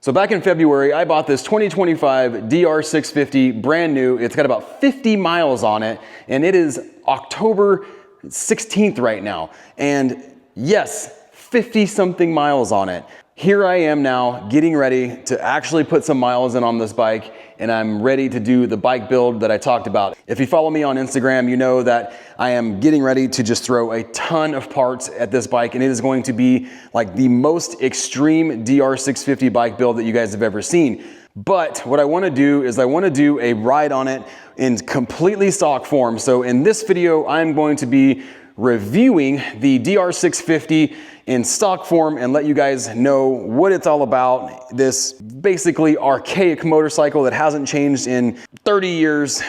So back in February, I bought this 2025 DR650, brand new. It's got about 50 miles on it, and it is October 16th right now. And yes, 50 something miles on it. Here I am now getting ready to actually put some miles in on this bike, and I'm ready to do the bike build that I talked about. If you follow me on Instagram, you know that I am getting ready to just throw a ton of parts at this bike, and it is going to be like the most extreme DR650 bike build that you guys have ever seen. But what I want to do is I want to do a ride on it in completely stock form. So in this video, I'm going to be reviewing the DR650 in stock form and let you guys know what it's all about. This basically archaic motorcycle that hasn't changed in 30 years.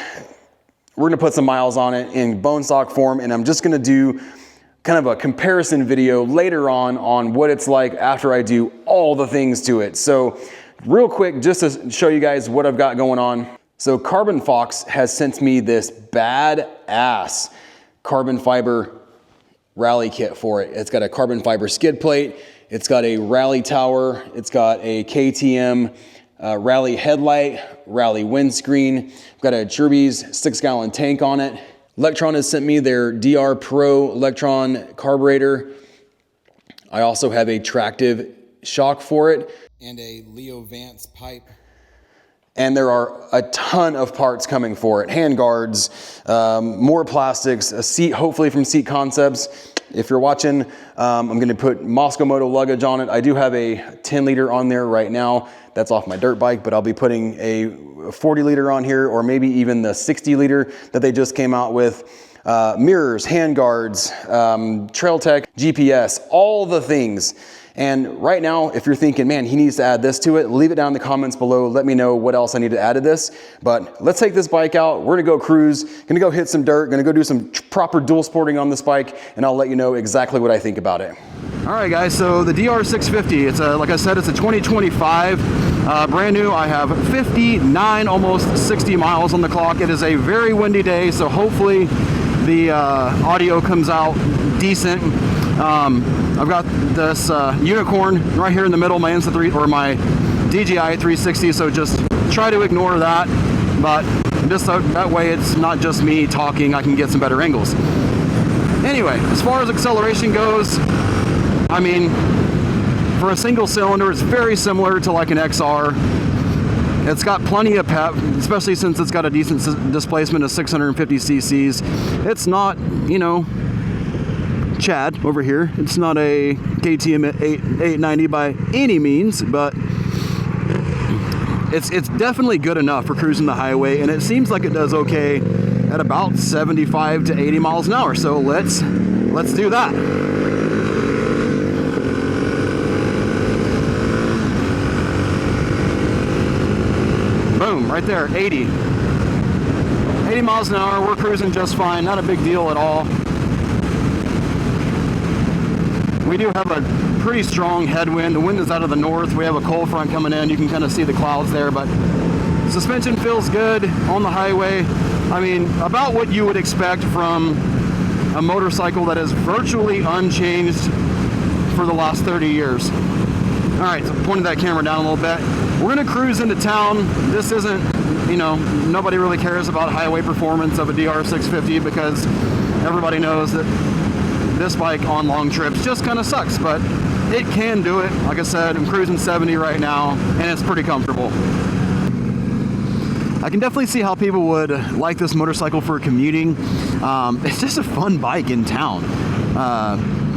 We're gonna put some miles on it in bone stock form, and I'm just gonna do kind of a comparison video later on what it's like after I do all the things to it. So real quick, just to show you guys what I've got going on. So Carbon Fox has sent me this badass carbon fiber rally kit for it. It's got a carbon fiber skid plate, it's got a rally tower, it's got a KTM rally headlight, rally windscreen, got a Acerbis 6-gallon tank on it. Lectron has sent me their DR Pro Lectron Carburetor. I also have a Tractive shock for it and a Leo Vance pipe. And there are a ton of parts coming for it. Hand guards, more plastics, a seat, hopefully from Seat Concepts. If you're watching, I'm gonna put Moscow Moto luggage on it. I do have a 10 liter on there right now. That's off my dirt bike, but I'll be putting a 40 liter on here, or maybe even the 60 liter that they just came out with. Mirrors, hand guards, Trail Tech, GPS, all the things. And right now, if you're thinking, man, he needs to add this to it, leave it down in the comments below. Let me know what else I need to add to this. But let's take this bike out. We're gonna go cruise, gonna go hit some dirt, gonna go do some proper dual sporting on this bike, and I'll let you know exactly what I think about it. All right, guys, so the DR650, it's like I said, it's a 2025, brand new. I have 59, almost 60 miles on the clock. It is a very windy day, so hopefully the audio comes out decent. I've got this unicorn right here in the middle, my Insta3 or my DJI 360, so just try to ignore that, but just so that way it's not just me talking, I can get some better angles. Anyway, as far as acceleration goes, I mean, for a single cylinder, it's very similar to like an XR. It's got plenty of pep, especially since it's got a decent displacement of 650 cc's. It's not, you know, Chad over here. It's not a KTM 890 by any means, but it's definitely good enough for cruising the highway, and it seems like it does okay at about 75 to 80 miles an hour. So let's do that. Boom, right there, 80 miles an hour. We're cruising just fine, not a big deal at all. We do have a pretty strong headwind. The wind is out of the north. We have a cold front coming in. You can kind of see the clouds there, but suspension feels good on the highway. I mean, about what you would expect from a motorcycle that is virtually unchanged for the last 30 years. All right, so pointing that camera down a little bit. We're gonna cruise into town. This isn't, you know, nobody really cares about highway performance of a DR650 because everybody knows that this bike on long trips just kind of sucks, but it can do it. Like I said, I'm cruising 70 right now, and it's pretty comfortable. I can definitely see how people would like this motorcycle for commuting. It's just a fun bike in town.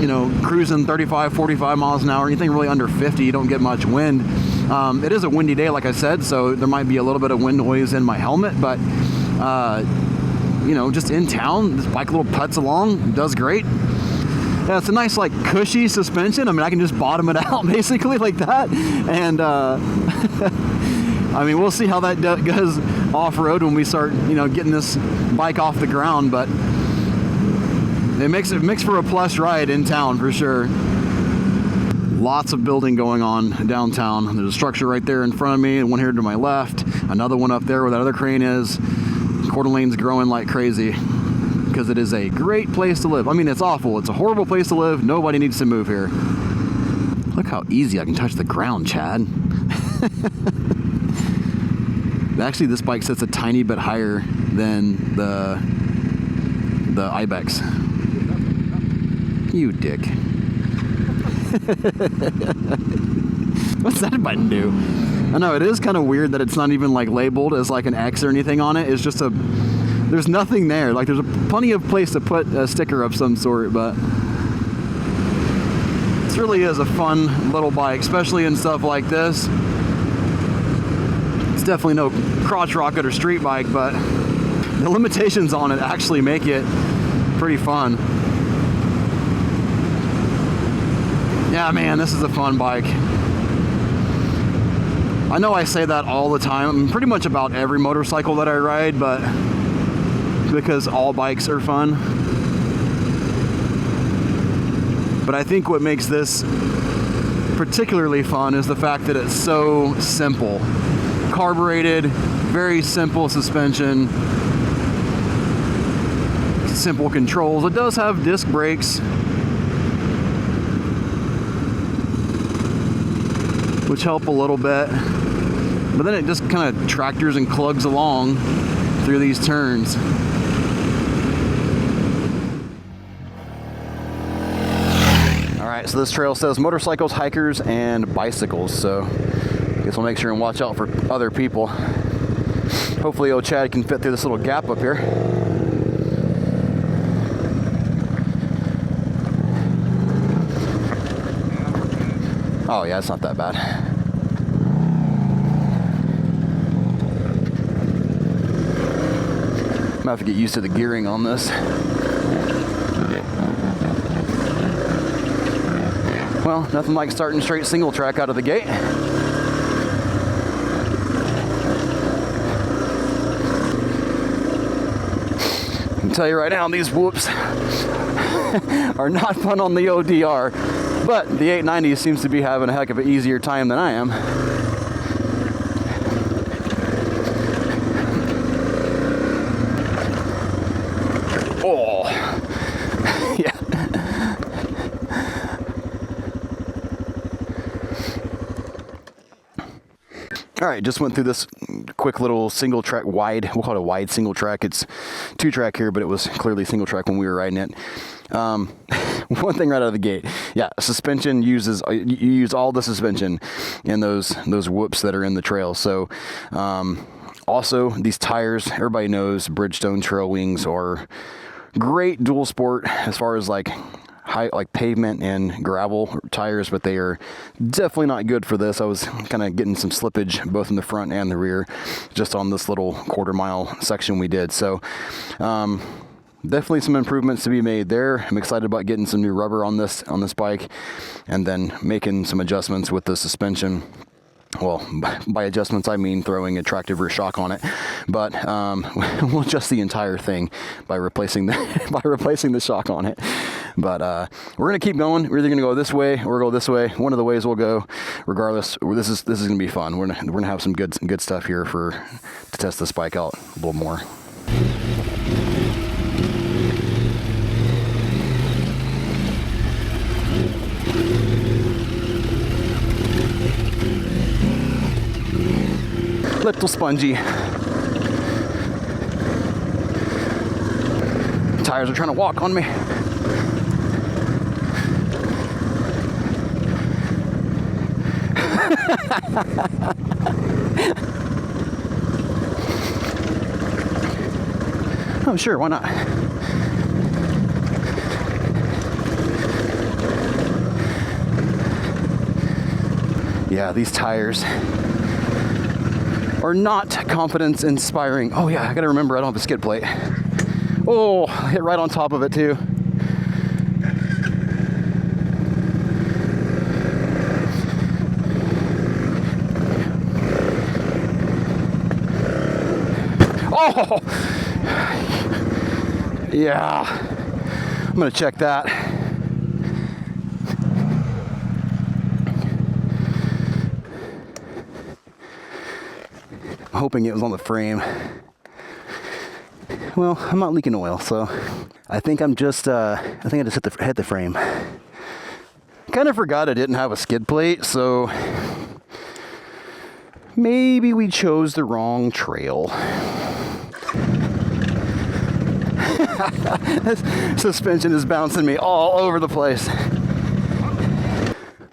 You know, cruising 35, 45 miles an hour, anything really under 50, you don't get much wind. It is a windy day, like I said, so there might be a little bit of wind noise in my helmet, but you know, just in town, this bike little putts along, does great. Yeah, it's a nice, like, cushy suspension. I mean, I can just bottom it out, basically, like that. And, I mean, we'll see how that goes off-road when we start, you know, getting this bike off the ground. But it makes for a plush ride in town, for sure. Lots of building going on downtown. There's a structure right there in front of me, and one here to my left. Another one up there where that other crane is. Coeur d'Alene's growing like crazy, because it is a great place to live. I mean, it's awful. It's a horrible place to live. Nobody needs to move here. Look how easy I can touch the ground, Chad. Actually, this bike sits a tiny bit higher than the Ibex. You dick. What's that button do? I know, it is kind of weird that it's not even like labeled as like an X or anything on it. It's just a, there's nothing there. Like there's plenty of place to put a sticker of some sort, but this really is a fun little bike, especially in stuff like this. It's definitely no crotch rocket or street bike, but the limitations on it actually make it pretty fun. Yeah, man, this is a fun bike. I know I say that all the time, pretty much about every motorcycle that I ride, but because all bikes are fun. But I think what makes this particularly fun is the fact that it's so simple. Carbureted, very simple suspension, simple controls. It does have disc brakes, which help a little bit, but then it just kind of tractors and clugs along through these turns. All right, so this trail says motorcycles, hikers, and bicycles, so I guess we'll make sure and watch out for other people. Hopefully old Chad can fit through this little gap up here. Oh yeah, it's not that bad. I'm gonna have to get used to the gearing on this. Well, nothing like starting straight single track out of the gate. I can tell you right now, these whoops are not fun on the ODR. But the 890 seems to be having a heck of an easier time than I am. Oh, yeah. All right, just went through this quick little single track wide, we'll call it a wide single track. It's 2-track here, but it was clearly single track when we were riding it. One thing right out of the gate, yeah, suspension you use all the suspension in those whoops that are in the trail. So also these tires, everybody knows Bridgestone trail wings are great dual sport as far as like pavement and gravel tires, but they are definitely not good for this. I was kind of getting some slippage both in the front and the rear just on this little quarter-mile section we did. So definitely some improvements to be made there. I'm excited about getting some new rubber on this bike, and then making some adjustments with the suspension. Well, by adjustments I mean throwing a tractive rear shock on it, but we'll adjust the entire thing by replacing the shock on it. But we're gonna keep going. We're either gonna go this way or go this way. One of the ways we'll go. Regardless, this is gonna be fun. We're gonna have some good stuff here to test this bike out a little more. Little spongy. Tires are trying to walk on me. Oh, sure, why not? Yeah, these tires are not confidence inspiring. Oh yeah, I gotta remember I don't have a skid plate. Oh, I hit right on top of it too. Oh, yeah, I'm gonna check that. I'm hoping it was on the frame. Well, I'm not leaking oil, so I think I just hit the frame. Kind of forgot I didn't have a skid plate, so maybe we chose the wrong trail. This suspension is bouncing me all over the place.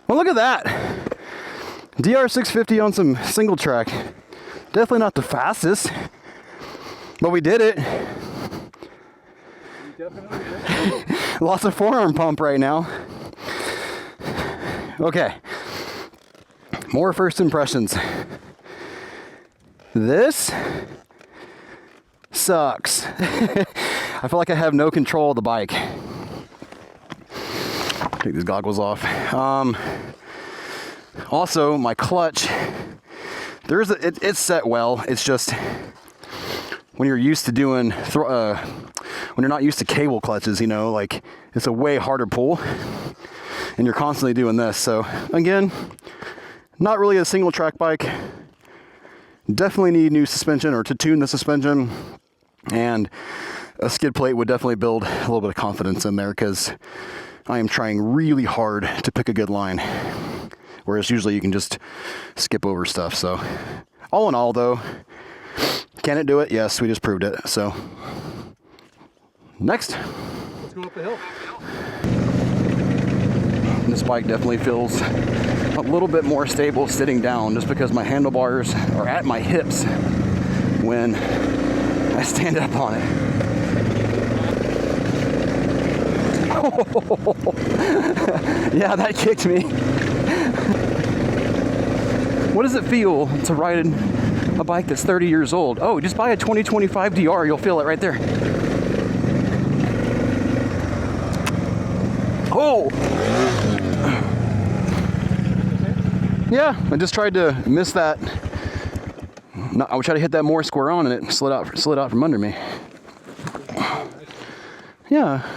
Well, look at that. DR650 on some single track. Definitely not the fastest, but we did it. Lots of forearm pump right now. Okay. More first impressions. This sucks. I feel like I have no control of the bike. Take these goggles off. Also, my clutch, it's set well. It's just when you're used to doing, when you're not used to cable clutches, you know, like it's a way harder pull, and you're constantly doing this. So again, not really a single track bike. Definitely need new suspension or to tune the suspension, and a skid plate would definitely build a little bit of confidence in there, because I am trying really hard to pick a good line, whereas usually you can just skip over stuff. So all in all though, can it do it? Yes, we just proved it. So next, let's go up the hill. This bike definitely feels a little bit more stable sitting down, just because my handlebars are at my hips when I stand up on it. Yeah, that kicked me. What does it feel to ride a bike that's 30 years old? Oh, just buy a 2025 DR, you'll feel it right there. Oh! Yeah, I just tried to miss that. I tried to hit that more square on, and it slid out from under me. Yeah,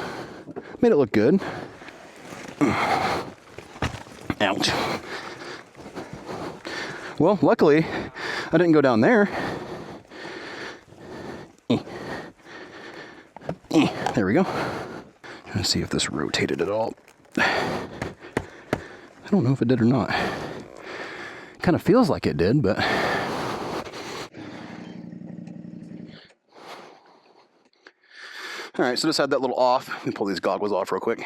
made it look good. Ouch. Well, luckily, I didn't go down there. There we go. Trying to see if this rotated at all. I don't know if it did or not. Kind of feels like it did, but all right, so just had that little off. Let me pull these goggles off real quick.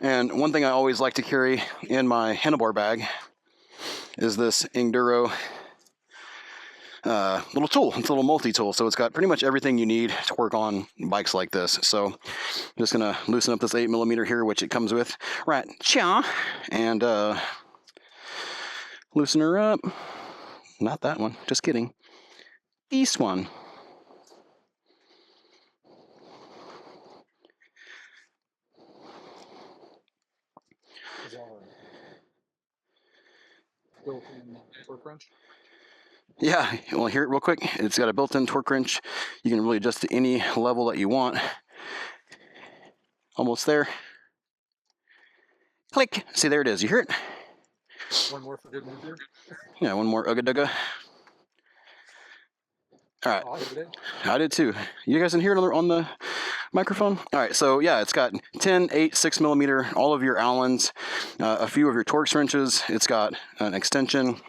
And one thing I always like to carry in my handlebar bag is this Enduro little tool. It's a little multi-tool, so it's got pretty much everything you need to work on bikes like this. So I'm just gonna loosen up this 8mm here, which it comes with, right? Cha, and loosen her up. Not that one, just kidding. This one. Built-in torque wrench. Yeah, well, here real quick, it's got a built-in torque wrench. You can really adjust to any level that you want. Almost there. Click. See, there it is. You hear it? One more for good measure. Yeah, one more ugga-dugga. All right. Oh, I did. I did too. You guys can hear it on the microphone? All right, so yeah, it's got 10, 8, 6mm, all of your Allens, a few of your Torx wrenches. It's got an extension.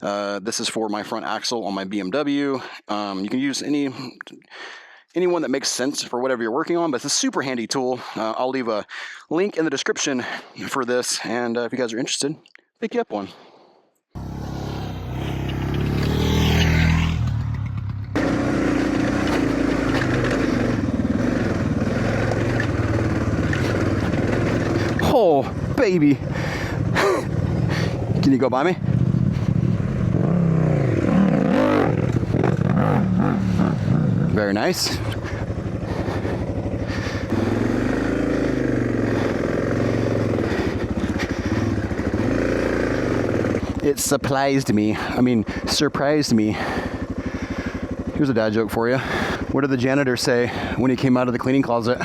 This is for my front axle on my BMW. You can use any one that makes sense for whatever you're working on, but it's a super handy tool. I'll leave a link in the description for this, and if you guys are interested, pick you up one. Oh, baby. Can you go by me? Very nice. It surprised me. Surprised me. Here's a dad joke for you. What did the janitor say when he came out of the cleaning closet?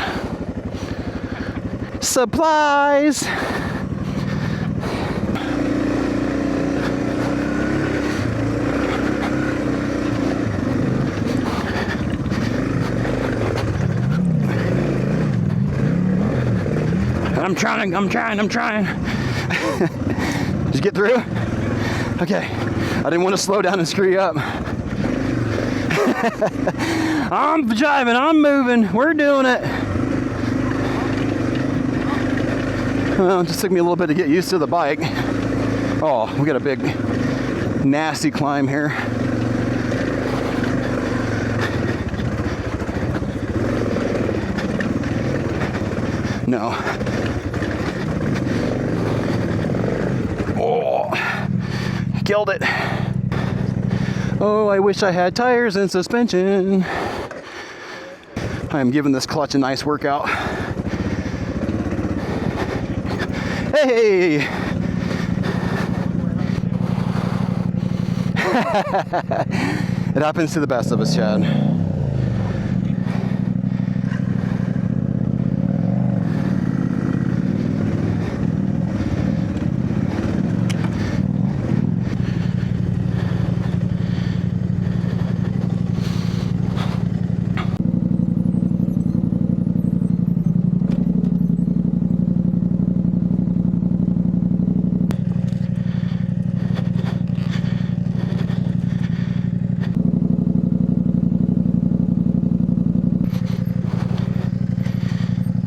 Supplies! I'm trying. Did you get through? Okay, I didn't want to slow down and screw you up. I'm driving, I'm moving, we're doing it. Well, it just took me a little bit to get used to the bike. Oh, we got a big, nasty climb here. No. Oh, killed it. Oh, I wish I had tires and suspension. I am giving this clutch a nice workout. Hey! It happens to the best of us, Chad.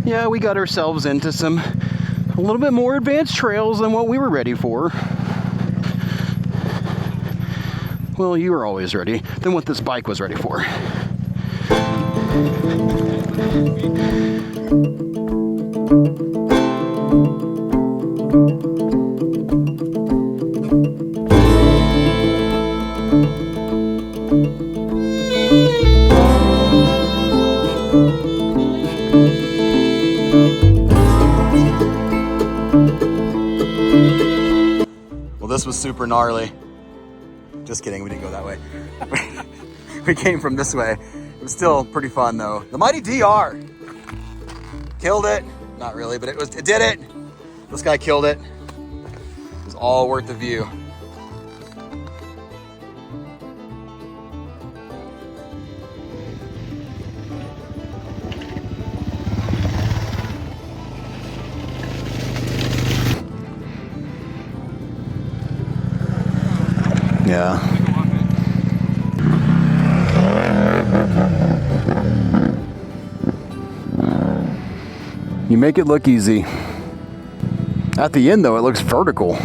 Yeah, we got ourselves into a little bit more advanced trails than what we were ready for. Well, you were always ready than what this bike was ready for. Well, this was super gnarly. Just kidding, we didn't go that way. We came from this way. It was still pretty fun though. The mighty DR killed it. Not really, but it did it. This guy killed it. It was all worth the view. Yeah. You make it look easy. At the end though, it looks vertical.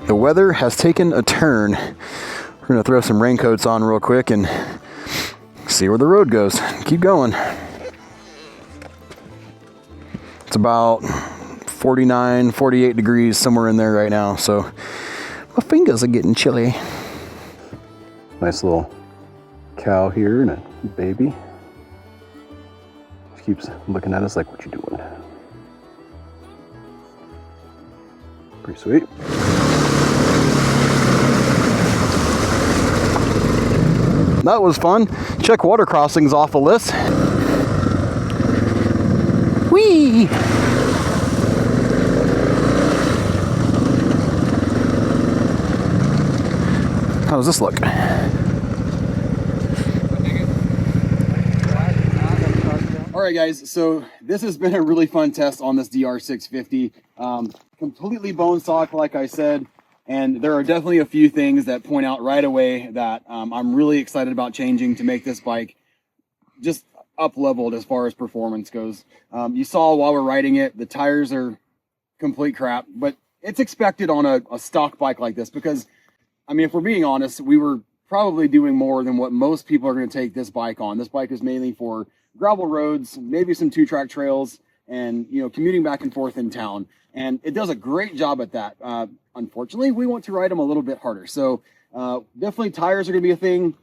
The weather has taken a turn. We're gonna throw some raincoats on real quick and see where the road goes. Keep going. It's about 49, 48 degrees, somewhere in there right now, so my fingers are getting chilly. Nice little cow here and a baby. She keeps looking at us like, what you doing? Pretty sweet. That was fun. Check water crossings off the list. Whee! How does this look? All right, guys, so this has been a really fun test on this DR650. Completely bone stock, like I said. And there are definitely a few things that point out right away that I'm really excited about changing to make this bike just up-leveled as far as performance goes. You saw while we're riding it, the tires are complete crap, but it's expected on a stock bike like this because, I mean, if we're being honest, we were probably doing more than what most people are going to take this bike on. This bike is mainly for gravel roads, maybe some two-track trails, and, you know, commuting back and forth in town. And it does a great job at that. Unfortunately, we want to ride them a little bit harder. So definitely tires are going to be a thing.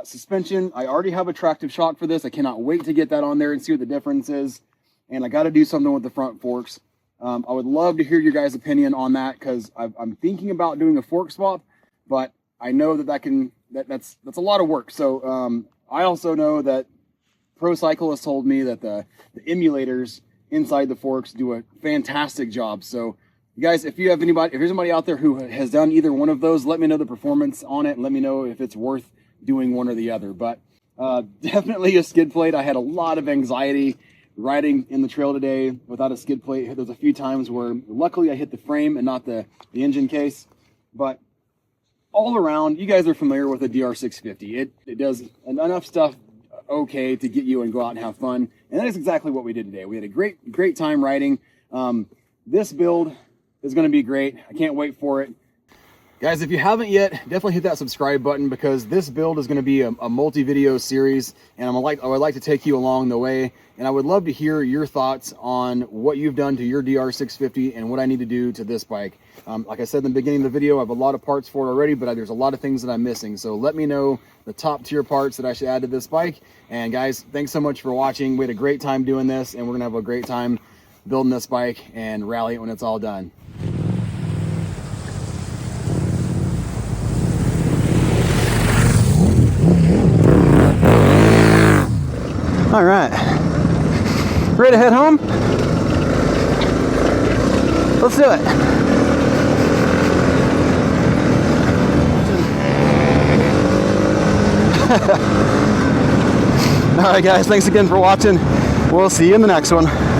Suspension, I already have a tractive shock for this. I cannot wait to get that on there and see what the difference is. And I got to do something with the front forks. I would love to hear your guys' opinion on that because I'm thinking about doing a fork swap, but I know that's a lot of work. So I also know that pro cyclists told me that the emulators inside the forks do a fantastic job. So you guys, if there's anybody out there who has done either one of those, let me know the performance on it and let me know if it's worth doing one or the other. But definitely a skid plate. I had a lot of anxiety riding in the trail today without a skid plate. There's a few times where luckily I hit the frame and not the engine case. But all around, you guys are familiar with the DR650. It does enough stuff okay to get you and go out and have fun. And that is exactly what we did today. We had a great time riding. This build is going to be great. I can't wait for it. Guys, if you haven't yet, definitely hit that subscribe button, because this build is going to be a multi-video series, and I would like to take you along the way. And I would love to hear your thoughts on what you've done to your DR650 and what I need to do to this bike. Like I said in the beginning of the video, I have a lot of parts for it already, but there's a lot of things that I'm missing. So let me know the top tier parts that I should add to this bike. And guys, thanks so much for watching. We had a great time doing this, and we're going to have a great time building this bike and rally it when it's all done. All right, ready to head home? Let's do it. All right, guys, thanks again for watching. We'll see you in the next one.